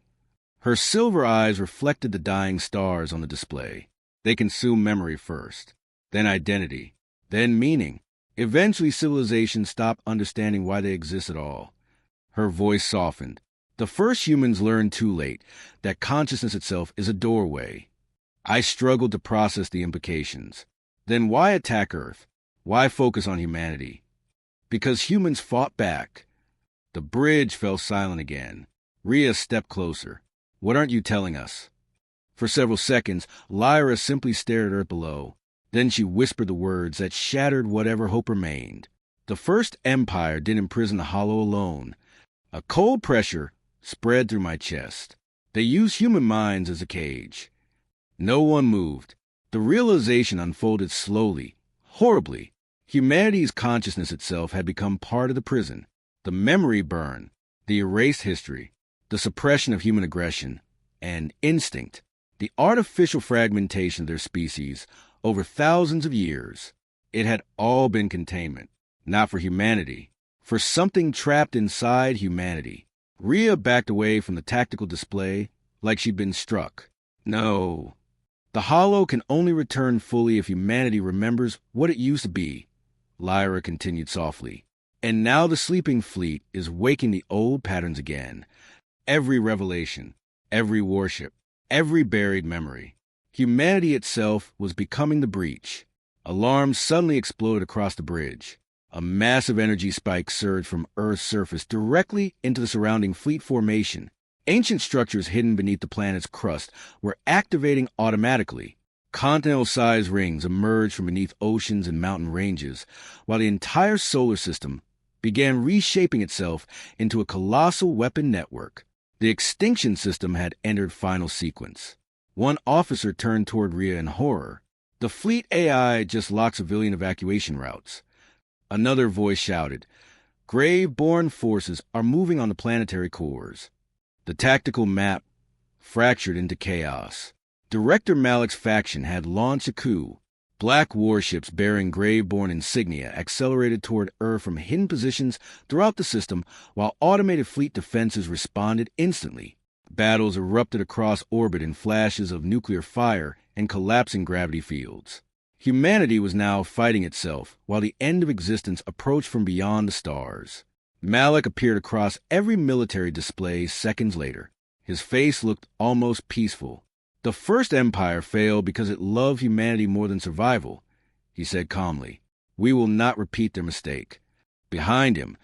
Her silver eyes reflected the dying stars on the display. They consume memory first, then identity, then meaning. Eventually civilization stopped understanding why they exist at all. Her voice softened. "The first humans learned too late that consciousness itself is a doorway." I struggled to process the implications. Then why attack Earth? Why focus on humanity? Because humans fought back. The bridge fell silent again. Rhea stepped closer. "What aren't you telling us?" For several seconds, Lyra simply stared at Earth below. Then she whispered the words that shattered whatever hope remained. "The First Empire didn't imprison the Hollow alone." A cold pressure spread through my chest. They used human minds as a cage. No one moved. The realization unfolded slowly, horribly. Humanity's consciousness itself had become part of the prison. The memory burn, the erased history, the suppression of human aggression, and instinct, the artificial fragmentation of their species over thousands of years. It had all been containment, not for humanity, for something trapped inside humanity. Rhea backed away from the tactical display like she'd been struck. "No. The Hollow can only return fully if humanity remembers what it used to be," Lyra continued softly. "And now the sleeping fleet is waking the old patterns again. Every revelation, every warship, every buried memory. Humanity itself was becoming the breach." Alarms suddenly exploded across the bridge. A massive energy spike surged from Earth's surface directly into the surrounding fleet formation. Ancient structures hidden beneath the planet's crust were activating automatically. Continental-sized rings emerged from beneath oceans and mountain ranges, while the entire solar system began reshaping itself into a colossal weapon network. The extinction system had entered final sequence. One officer turned toward Rhea in horror. The fleet AI just locked civilian evacuation routes. Another voice shouted, "Grave-born forces are moving on the planetary cores." The tactical map fractured into chaos. Director Malik's faction had launched a coup. Black warships bearing Grave-born insignia accelerated toward Earth from hidden positions throughout the system, while automated fleet defenses responded instantly. Battles erupted across orbit in flashes of nuclear fire and collapsing gravity fields. Humanity was now fighting itself, while the end of existence approached from beyond the stars. Malik appeared across every military display seconds later. His face looked almost peaceful. "The First Empire failed because it loved humanity more than survival," he said calmly. "We will not repeat their mistake." Behind him,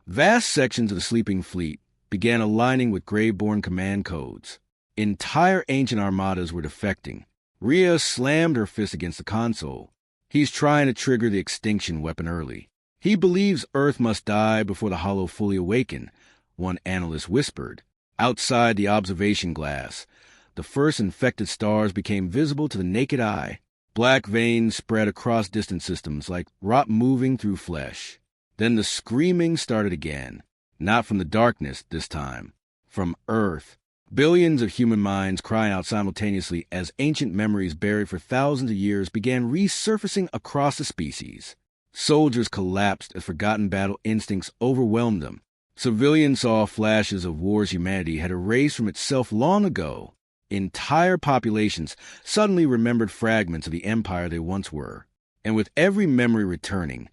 vast sections of the sleeping fleet began aligning with Grave-born command codes. Entire ancient armadas were defecting. Rhea slammed her fist against the console. "He's trying to trigger the extinction weapon early. He believes Earth must die before the Hollow fully awaken," one analyst whispered. Outside the observation glass, the first infected stars became visible to the naked eye. Black veins spread across distant systems like rot moving through flesh. Then the screaming started again. Not from the darkness this time. From Earth. Billions of human minds crying out simultaneously as ancient memories buried for thousands of years began resurfacing across the species. Soldiers collapsed as forgotten battle instincts overwhelmed them. Civilians saw flashes of wars humanity had erased from itself long ago. Entire populations suddenly remembered fragments of the empire they once were. And with every memory returning,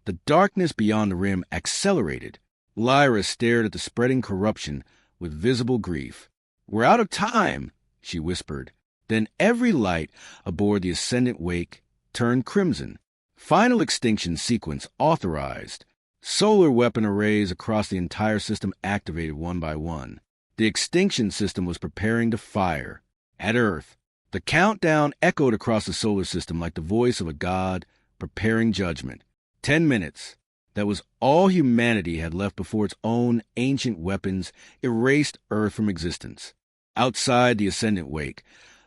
the darkness beyond the rim accelerated. Lyra stared at the spreading corruption with visible grief. "We're out of time," she whispered. Then every light aboard the Ascendant Wake turned crimson. Final extinction sequence authorized. Solar weapon arrays across the entire system activated one by one. The extinction system was preparing to fire. At Earth, the countdown echoed across the solar system like the voice of a god preparing judgment. 10 minutes. That was all humanity had left before its own ancient weapons erased Earth from existence. Outside the Ascendant Wake,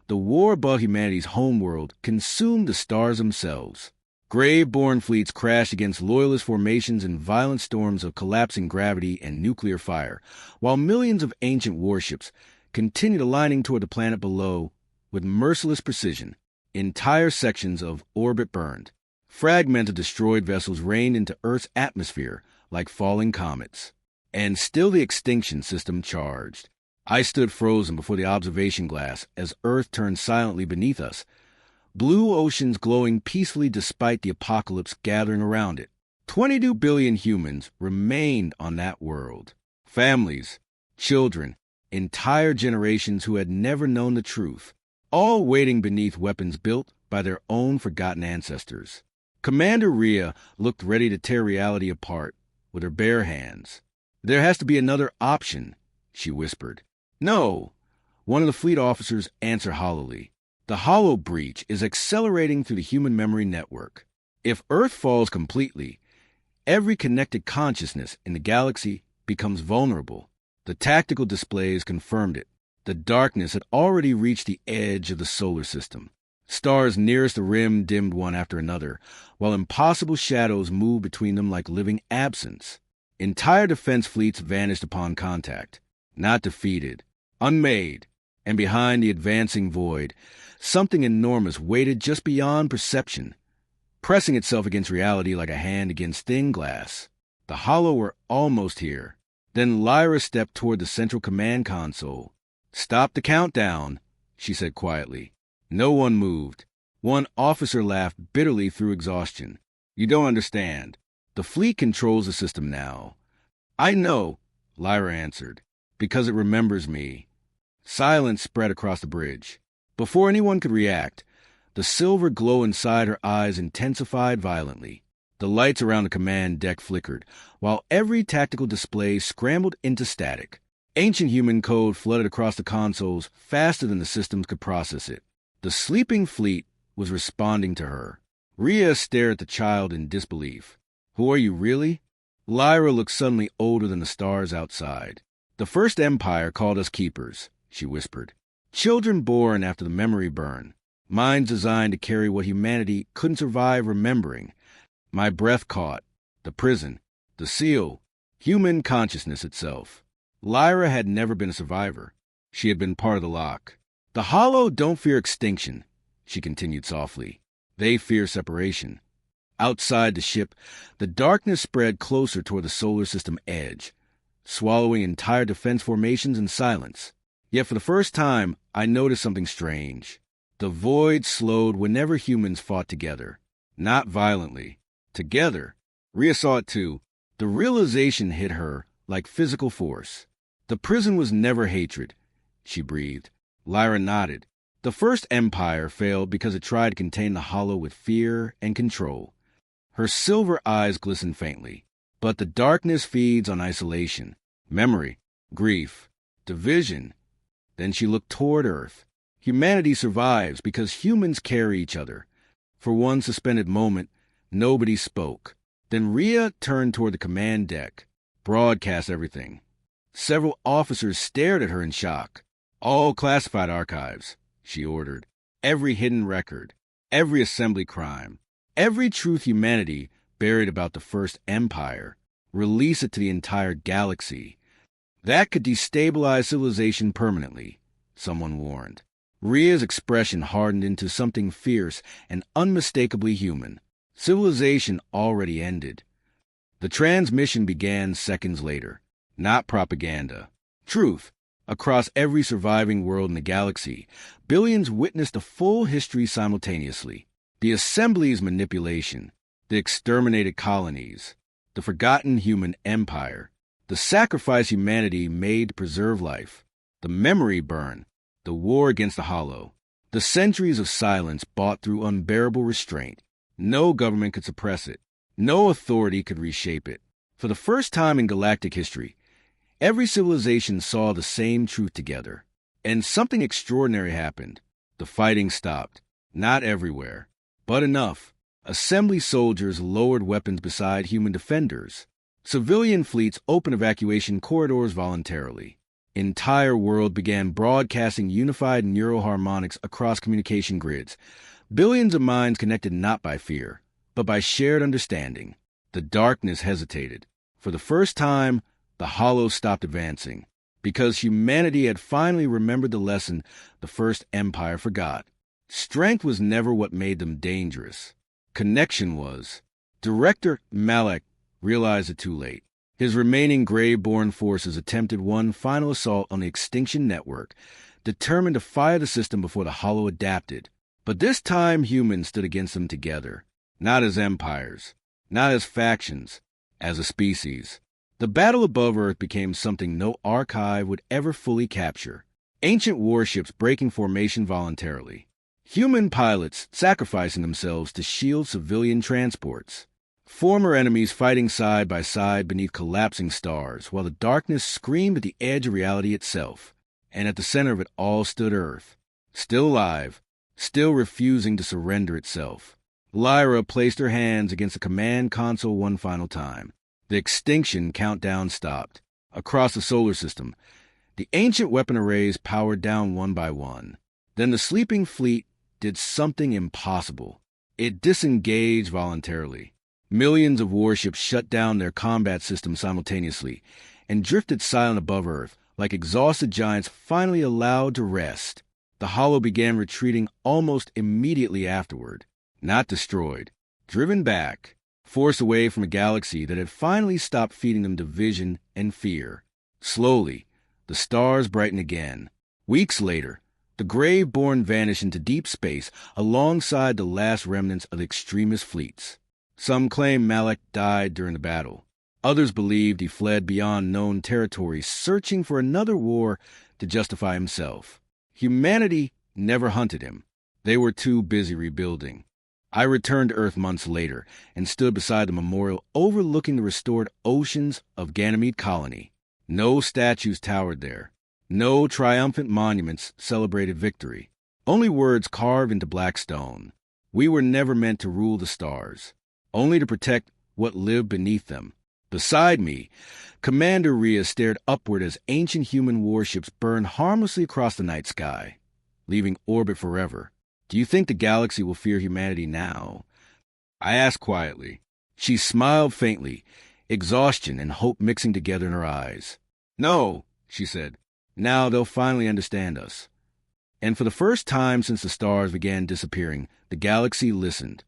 the war above humanity's homeworld consumed the stars themselves. Grave-born fleets crashed against loyalist formations in violent storms of collapsing gravity and nuclear fire, while millions of ancient warships continued aligning toward the planet below with merciless precision. Entire sections of orbit burned. Fragmented destroyed vessels rained into Earth's atmosphere like falling comets. And still the extinction system charged. I stood frozen before the observation glass as Earth turned silently beneath us, blue oceans glowing peacefully despite the apocalypse gathering around it. 22 billion humans remained on that world. Families, children, entire generations who had never known the truth, all waiting beneath weapons built by their own forgotten ancestors. Commander Rhea looked ready to tear reality apart with her bare hands. "There has to be another option," she whispered. "No," one of the fleet officers answered hollowly. "The Hollow breach is accelerating through the human memory network. If Earth falls completely, every connected consciousness in the galaxy becomes vulnerable." The tactical displays confirmed it. The darkness had already reached the edge of the solar system. Stars nearest the rim dimmed one after another, while impossible shadows moved between them like living absence. Entire defense fleets vanished upon contact. Not defeated, unmade, and behind the advancing void, something enormous waited just beyond perception, pressing itself against reality like a hand against thin glass. The Hollow were almost here. Then Lyra stepped toward the central command console. "Stop the countdown," she said quietly. No one moved. One officer laughed bitterly through exhaustion. "You don't understand. The fleet controls the system now." "I know," Lyra answered, "because it remembers me." Silence spread across the bridge. Before anyone could react, the silver glow inside her eyes intensified violently. The lights around the command deck flickered, while every tactical display scrambled into static. Ancient human code flooded across the consoles faster than the systems could process it. The sleeping fleet was responding to her. Rhea stared at the child in disbelief. "Who are you, really?" Lyra looked suddenly older than the stars outside. "The First Empire called us keepers," she whispered. "Children born after the memory burn. Minds designed to carry what humanity couldn't survive remembering. My breath caught. The prison. The seal. Human consciousness itself." Lyra had never been a survivor. She had been part of the lock. "The Hollow don't fear extinction," she continued softly. "They fear separation." Outside the ship, the darkness spread closer toward the solar system edge, swallowing entire defense formations in silence. Yet for the first time, I noticed something strange. The void slowed whenever humans fought together. Not violently. Together. Rhea saw it too. The realization hit her like physical force. "The prison was never hatred," she breathed. Lyra nodded. "The First Empire failed because it tried to contain the Hollow with fear and control." Her silver eyes glistened faintly. "But the darkness feeds on isolation, memory, grief, division." Then she looked toward Earth. "Humanity survives because humans carry each other." For one suspended moment, nobody spoke. Then Rhea turned toward the command deck, broadcast everything. Several officers stared at her in shock. "All classified archives," she ordered. "Every hidden record, every assembly crime, every truth humanity buried about the First Empire. Release it to the entire galaxy. That could destabilize civilization permanently," someone warned. Rhea's expression hardened into something fierce and unmistakably human. Civilization already ended. The transmission began seconds later. Not propaganda. Truth. Across every surviving world in the galaxy, billions witnessed the full history simultaneously. The Assembly's manipulation. The exterminated colonies. The forgotten human empire. The sacrifice humanity made to preserve life. The memory burn. The war against the Hollow. The centuries of silence bought through unbearable restraint. No government could suppress it. No authority could reshape it. For the first time in galactic history, every civilization saw the same truth together. And something extraordinary happened. The fighting stopped. Not everywhere, but enough. Assembly soldiers lowered weapons beside human defenders. Civilian fleets opened evacuation corridors voluntarily. Entire world began broadcasting unified neuroharmonics across communication grids. Billions of minds connected not by fear, but by shared understanding. The darkness hesitated. For the first time, the Hollow stopped advancing, because humanity had finally remembered the lesson the First Empire forgot. Strength was never what made them dangerous. Connection was. Director Malak realized it too late. His remaining Grey-born forces attempted one final assault on the Extinction Network, determined to fire the system before the Hollow adapted. But this time humans stood against them together, not as empires, not as factions, as a species. The battle above Earth became something no archive would ever fully capture. Ancient warships breaking formation voluntarily. Human pilots sacrificing themselves to shield civilian transports. Former enemies fighting side by side beneath collapsing stars, while the darkness screamed at the edge of reality itself. And at the center of it all stood Earth, still alive, still refusing to surrender itself. Lyra placed her hands against the command console one final time. The extinction countdown stopped. Across the solar system, the ancient weapon arrays powered down one by one. Then the sleeping fleet did something impossible. It disengaged voluntarily. Millions of warships shut down their combat systems simultaneously and drifted silent above Earth, like exhausted giants finally allowed to rest. The Hollow began retreating almost immediately afterward. Not destroyed, driven back, forced away from a galaxy that had finally stopped feeding them division and fear. Slowly, the stars brightened again. Weeks later, the Grave-born vanished into deep space alongside the last remnants of the extremist fleets. Some claim Malak died during the battle. Others believed he fled beyond known territories, searching for another war to justify himself. Humanity never hunted him. They were too busy rebuilding. I returned to Earth months later and stood beside the memorial overlooking the restored oceans of Ganymede Colony. No statues towered there. No triumphant monuments celebrated victory. Only words carved into black stone. We were never meant to rule the stars, only to protect what lived beneath them. Beside me, Commander Rhea stared upward as ancient human warships burned harmlessly across the night sky, leaving orbit forever. Do you think the galaxy will fear humanity now? I asked quietly. She smiled faintly, exhaustion and hope mixing together in her eyes. No, she said. Now they'll finally understand us. And for the first time since the stars began disappearing, the galaxy listened.